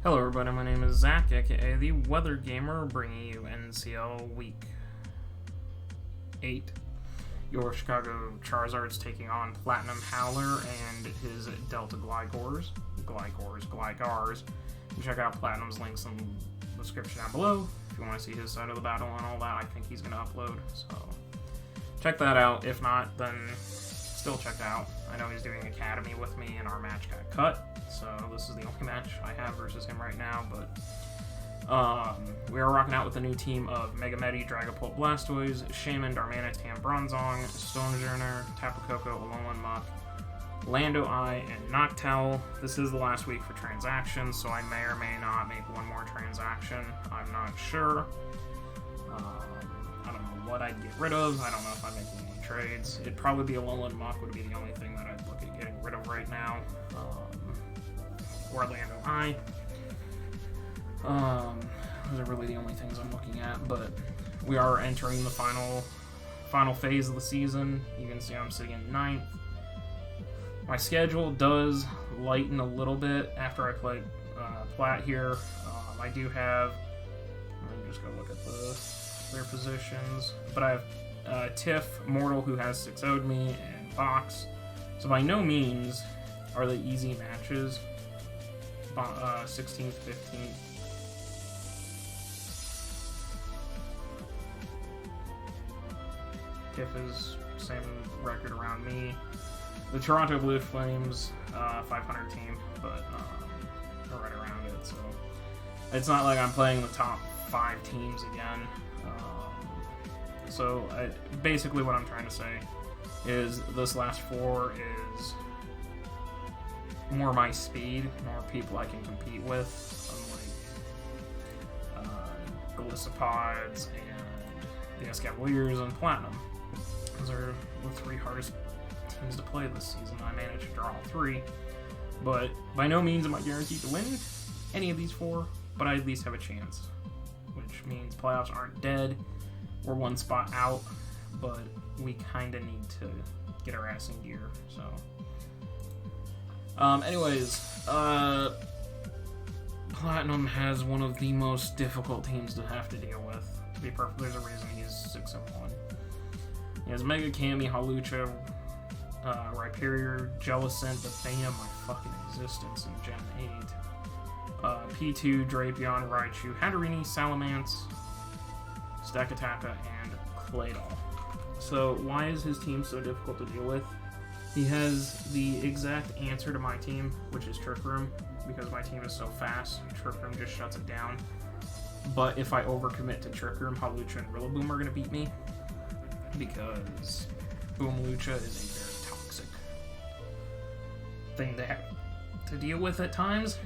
Hello everybody, my name is Zach, aka the Weather Gamer, bringing you NCL Week 8. Your Chicago Charizard's taking on Platinum Howler and his Delta Gligars. You check out Platinum's links in the description down below if you want to see his side of the battle and all that. I think he's going to upload, so check that out. If not, then still check out. I know he's doing Academy with me and our match got cut. So this is the only match I have versus him right now, but we are rocking out with a new team of Megamedi, Dragapult, Blastoise, Shaman, Darmanitan, Bronzong, Stonejourner, Tapu Koko, Alolan Muck, Lando Eye, and Noctowl. This is the last week for transactions, so I may or may not make one more transaction. I'm not sure. I don't know what I'd get rid of. I don't know if I'm making any trades. It'd probably be Alolan Muck would be the only thing that I'd look at getting rid of right now. Orlando Eye. Those are really the only things I'm looking at, but we are entering the final phase of the season. You can see I'm sitting in 9th. My schedule does lighten a little bit after I play Plat here. I do have, let me just go look at their positions, but I have Tiff, Mortal, who has 6-0'd me, and Fox. So by no means are they easy matches. 16th, 15th. Tiff is same record around me. The Toronto Blue Flames, 500 team, but are right around it. So it's not like I'm playing the top 5 teams again. Basically, what I'm trying to say is this last 4 is more my speed, more people I can compete with, unlike Glissopods and the Escavaliers and Platinum. Those are the 3 hardest teams to play this season. I managed to draw all 3, but by no means am I guaranteed to win any of these 4, but I at least have a chance, which means playoffs aren't dead. We're 1 spot out, but we kind of need to get our ass in gear, so... Platinum has one of the most difficult teams to have to deal with. To be perfect, there's a reason he's 6-1. He has Mega Cami, Hawlucha, Rhyperior, Jellicent, the bane of my fucking existence in Gen 8. P2, Drapion, Raichu, Hatterene, Salamence, Stakataka, and Claydol. So why is his team so difficult to deal with? He has the exact answer to my team, which is Trick Room, because my team is so fast, Trick Room just shuts it down. But if I overcommit to Trick Room, Hawlucha and Rillaboom are going to beat me, because Boomlucha is a very toxic thing to have to deal with at times.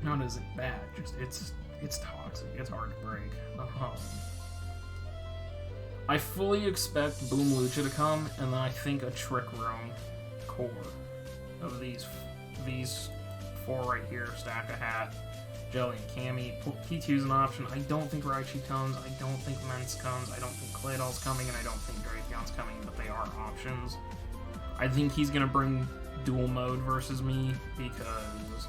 Not as bad, just it's toxic, it's hard to break. I fully expect Boomlucha to come, and then I think a Trick Room core of these 4 right here, Stack a Hat, Jelly, and Cami. P2 is an option. I don't think Raichu comes, I don't think Mence comes, I don't think Claydol's coming, and I don't think Drapion's coming, but they are options. I think he's going to bring dual mode versus me, because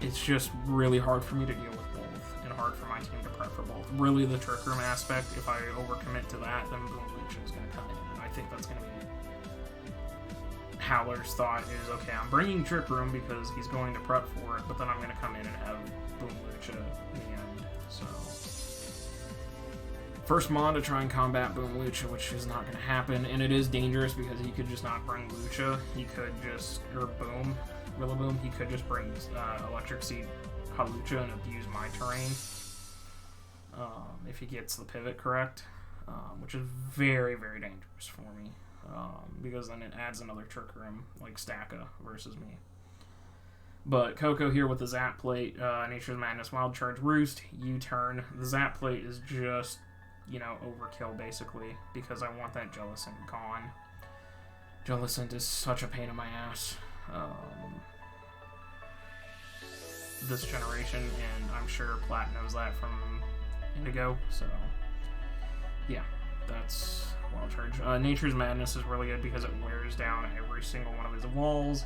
it's just really hard for me to deal with both, and hard for my team to prep for both. Really, the Trick Room aspect, if I overcommit to that, then Boomlucha is going to come in, and I think that's going to be Howler's thought is, okay, I'm bringing Trick Room because he's going to prep for it, but then I'm going to come in and have Boomlucha in the end. So, first mon to try and combat Boomlucha, which is not going to happen, and it is dangerous because he could just not bring Lucha. He could just, or Rillaboom, he could just bring Electric Seed Hawlucha and abuse my terrain. If he gets the pivot correct, which is very, very dangerous for me, because then it adds another Trick Room, like Stacka versus me. But Coco here with the Zap Plate, Nature's Madness, Wild Charge, Roost, U-Turn. The Zap Plate is just, overkill, basically, because I want that Jellicent gone. Jellicent is such a pain in my ass. This generation, and I'm sure Plat knows that from Indigo, so yeah, that's Wild Charge. Nature's Madness is really good because it wears down every single one of his walls,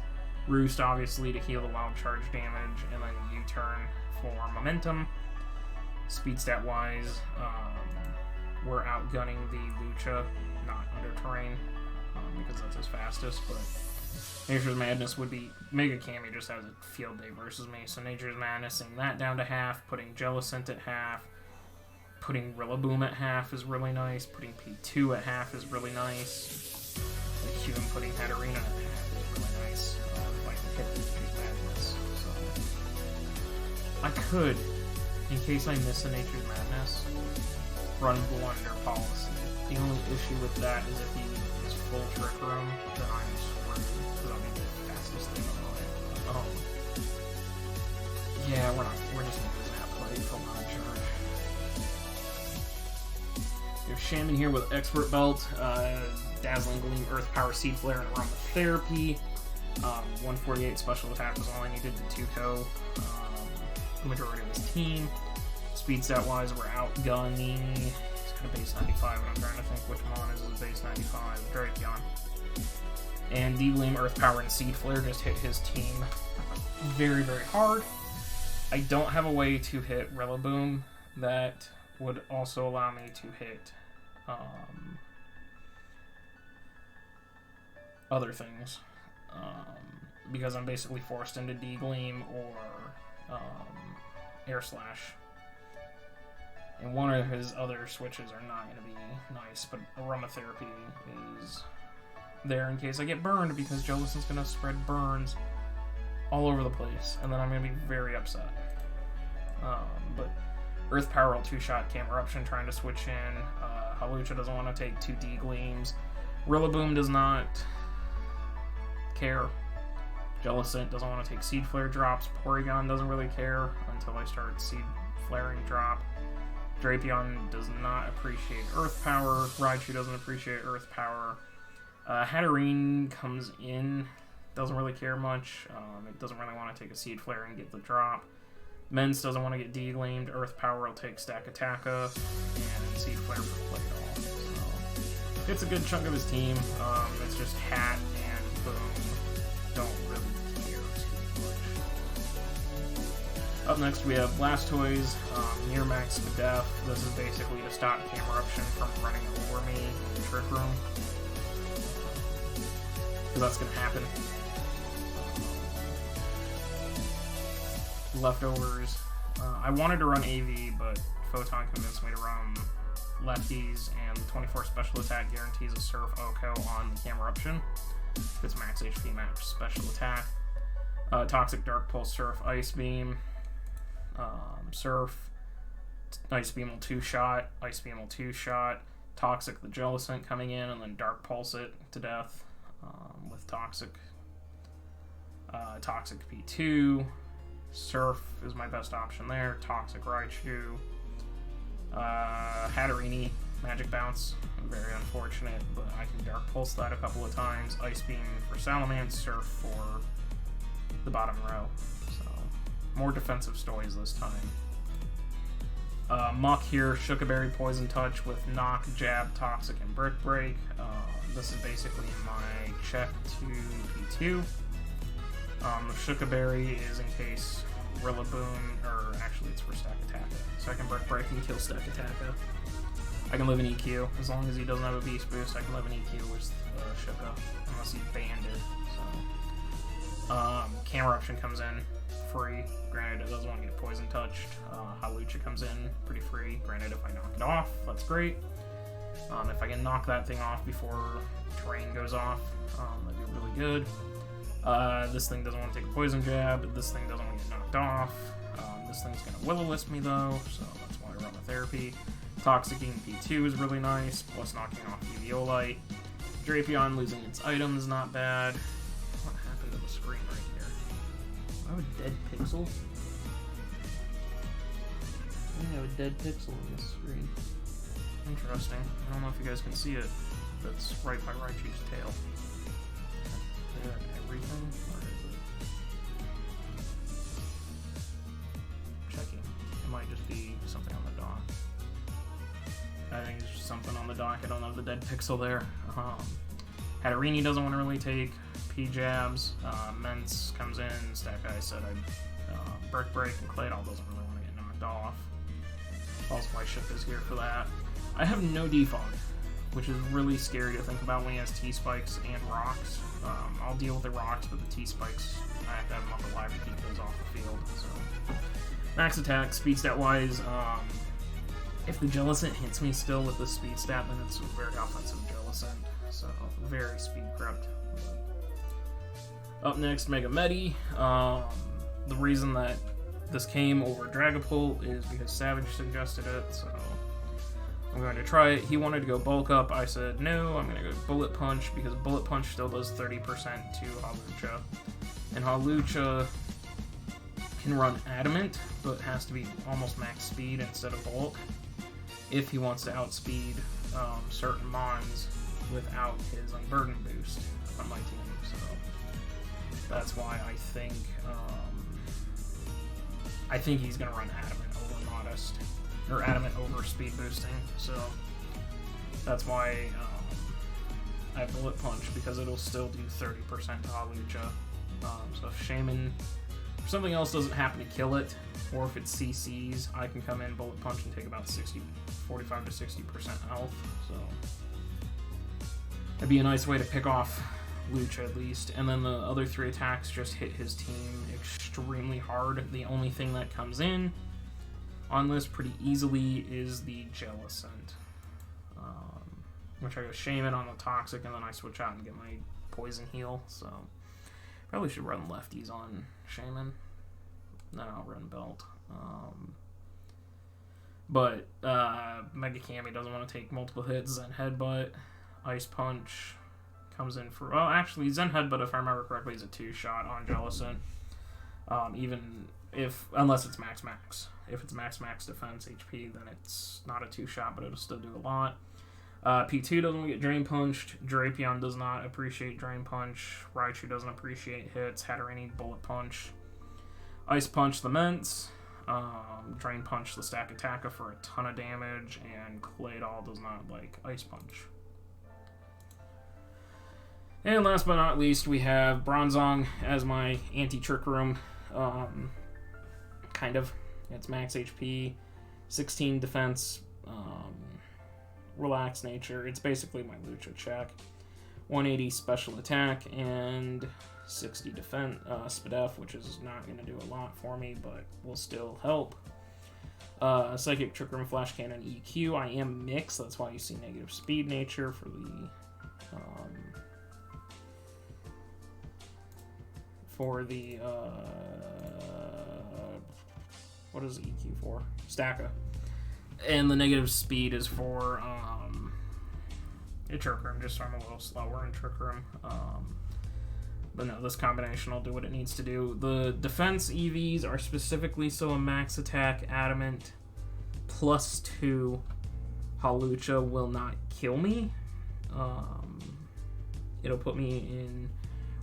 Roost, obviously, to heal the wild charge damage, and then U-turn for momentum. Speed stat wise, we're outgunning the Lucha, not under terrain, because that's his fastest, but Nature's Madness would be... Mega Cami just has a field day versus me, so Nature's Madnessing that down to half, putting Jellicent at half, putting Rillaboom at half is really nice, putting P2 at half is really nice, and putting Hatterena at half is really nice. Like hit Nature's Madness, so... I could, in case I miss a Nature's Madness, run Blunder Policy. The only issue with that is if he is full Trick Room, then I'm screwed, because I'll be the fastest thing on the way. Yeah, we're just making that play full on charge. We have Shaman here with Expert Belt, Dazzling Gleam, Earth Power, Seed Flare, and Aromatherapy. 148 special attack was all I needed to 2-KO the majority of his team. Speed stat wise, we're outgunning. He's got a base 95, and I'm trying to think which mon is his base 95. Drapion. And D-Gleam, Earth Power, and Seed Flare just hit his team very, very hard. I don't have a way to hit Rillaboom that would also allow me to hit other things. Because I'm basically forced into D-Gleam or Air Slash. And one of his other switches are not going to be nice, but Aromatherapy is there in case I get burned, because Jellicent's going to spread burns all over the place, and then I'm going to be very upset. But Earth Power will 2-shot Cam Eruption trying to switch in. Hawlucha doesn't want to take 2 D-Gleams. Rillaboom does not care. Jellicent doesn't want to take Seed Flare drops. Porygon doesn't really care until I start Seed Flaring drop. Drapion does not appreciate Earth Power. Raichu doesn't appreciate Earth Power. Hatterene comes in, doesn't really care much. It doesn't really want to take a Seed Flare and get the drop. Mens doesn't want to get D-Gleamed. Earth Power will take Stack Attacka, and Seed Flare will play it all. So, it's a good chunk of his team. It's just Hat and Boom don't really care too much. Up next we have Blastoise, near max to death. This is basically to stop Cam Eruption from running over me in Trick Room. Because that's going to happen. Leftovers. I wanted to run AV, but Photon convinced me to run lefties, and the 24 special attack guarantees a Surf OHKO on the Cam Eruption. It's max HP, max special attack. Toxic Dark Pulse, Surf, Ice Beam. Surf, Ice Beam will 2-shot, Ice Beam will 2-shot. Toxic the Jellicent coming in, and then Dark Pulse it to death with Toxic. Toxic P2. Surf is my best option there. Toxic Raichu. Hatterene, Magic Bounce. Very unfortunate, but I can Dark Pulse that a couple of times. Ice Beam for Salamence, Surf for the bottom row. So, more defensive stoys this time. Muck here, Shookaberry, Poison Touch with Knock, Jab, Toxic, and Brick Break. This is basically my check to P2. Shookaberry is in case Rillaboom, or actually it's for Stack Attacka. So I can Brick Break and kill Stack Attacka. I can live in EQ. As long as he doesn't have a Beast Boost, I can live in EQ with Shuka, unless he's banded. So, Cam Eruption comes in free. Granted, it doesn't want to get Poison Touched. Hawlucha comes in pretty free. Granted, if I knock it off, that's great. If I can knock that thing off before terrain goes off, that'd be really good. This thing doesn't want to take a Poison Jab. This thing doesn't want to get knocked off. This thing's going to Will-O-Wisp me though, so that's why I run the Therapy. Toxicking P2 is really nice, plus knocking off Eviolite. Drapion losing its item is not bad. What happened to the screen right here? I have a dead pixel? I have a dead pixel on this screen. Interesting. I don't know if you guys can see it. That's right by Raichu's tail. There and everything? Where is it? Checking. It might just be something on the dock. I think it's just something on the dock. I don't have the dead pixel there. Hatterene doesn't want to really take P-Jabs. Mence comes in. Stack Guy said I'd Brick Break, and Claydol doesn't really want to get knocked off. Also, my ship is here for that. I have no defog, which is really scary to think about when he has T-Spikes and Rocks. I'll deal with the Rocks, but the T-Spikes, I have to have them up alive to keep those off the field. So, max attack, speed stat wise, if the Jellicent hits me still with the speed stat, then it's a very offensive Jellicent. So, very speed crept. Up next, Mega Medi. The reason that this came over Dragapult is because Savage suggested it, so I'm going to try it. He wanted to go bulk up. I said no, I'm going to go Bullet Punch because Bullet Punch still does 30% to Hawlucha. And Hawlucha can run Adamant, but has to be almost max speed instead of bulk if he wants to outspeed certain Mons without his Unburden boost on my team. So that's why I think he's going to run Adamant over Modest. Or Adamant over speed boosting, so that's why I Bullet Punch, because it'll still do 30% to Hawlucha. So if Shaman, if something else doesn't happen to kill it, or if it CCs, I can come in, Bullet Punch, and take about 45 to 60% health, so that'd be a nice way to pick off Lucha at least. And then the other 3 attacks just hit his team extremely hard. The only thing that comes in on this pretty easily is the Jellicent, which I go Shaman on the Toxic, and then I switch out and get my Poison Heal, so probably should run lefties on Shaman. No, I'll run Belt. But Mega Cami doesn't want to take multiple hits. Zen Headbutt, Ice Punch comes in for... Well, actually, Zen Headbutt, if I remember correctly, is a 2-shot on Jellicent. Even if... Unless it's max. If it's max defense HP, then it's not a 2-shot, but it'll still do a lot. P2 doesn't get Drain Punched. Drapion does not appreciate Drain Punch. Raichu doesn't appreciate hits. Hatterene, Bullet Punch. Ice Punch the Mence. Drain Punch the Stack Attacker for a ton of damage. And Claydol does not like Ice Punch. And last but not least, we have Bronzong as my anti-Trick Room. Kind of. It's max HP, 16 defense, relaxed nature. It's basically my Lucha check. 180 special attack and 60 defense, Spadef, which is not going to do a lot for me, but will still help. Psychic, Trick Room, Flash Cannon, EQ. I am mixed, that's why you see negative speed nature for the what is EQ for? Stacka. And the negative speed is for Trick Room, just so I'm a little slower in Trick Room. But no, this combination will do what it needs to do. The defense EVs are specifically so a max attack Adamant +2 Hawlucha will not kill me. It'll put me in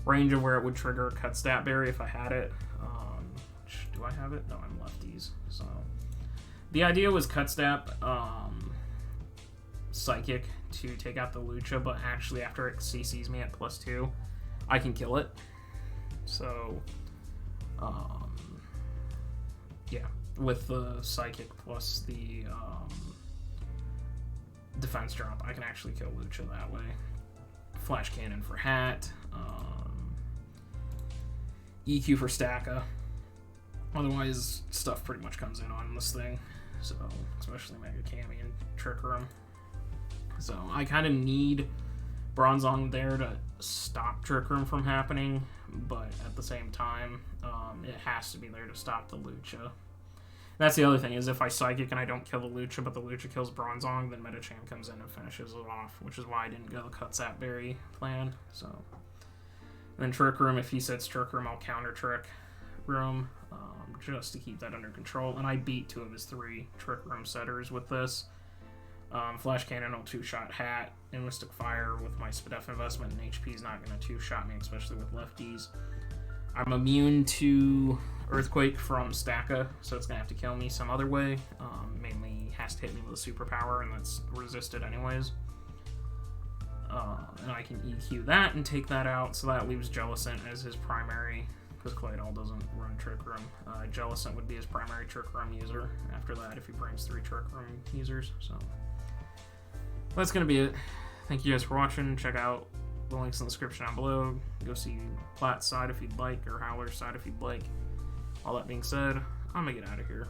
range of where it would trigger Cut Stat Berry if I had it. Do I have it? No, I'm lefties. So the idea was Cut Stat Psychic to take out the Lucha, but actually after it CCs me at +2, I can kill it. So yeah, with the Psychic plus the defense drop, I can actually kill Lucha that way. Flash Cannon for Hat. EQ for Stacka. Otherwise, stuff pretty much comes in on this thing. So, especially Mega Cami and Trick Room. So, I kind of need Bronzong there to stop Trick Room from happening, but at the same time, it has to be there to stop the Lucha. That's the other thing, is if I Psychic and I don't kill the Lucha, but the Lucha kills Bronzong, then Medicham comes in and finishes it off, which is why I didn't go the Cut Stat Berry plan. So, and then Trick Room, if he sets Trick Room, I'll counter Trick Room, just to keep that under control. And I beat 2 of his 3 Trick Room setters with this. Flash Cannon will 2-shot Hat and Mystic Fire with my Spadef investment, and HP is not going to 2-shot me, especially with lefties. I'm immune to Earthquake from Stacka, so it's going to have to kill me some other way. Mainly has to hit me with a superpower, and that's resisted anyways. And I can EQ that and take that out, so that leaves Jellicent as his primary, because Claydol doesn't run Trick Room. Jellicent would be his primary Trick Room user after that if he brings 3 Trick Room users. So that's going to be it. Thank you guys for watching. Check out the links in the description down below. Go see Platt's side if you'd like, or Howler's side if you'd like. All that being said, I'm going to get out of here.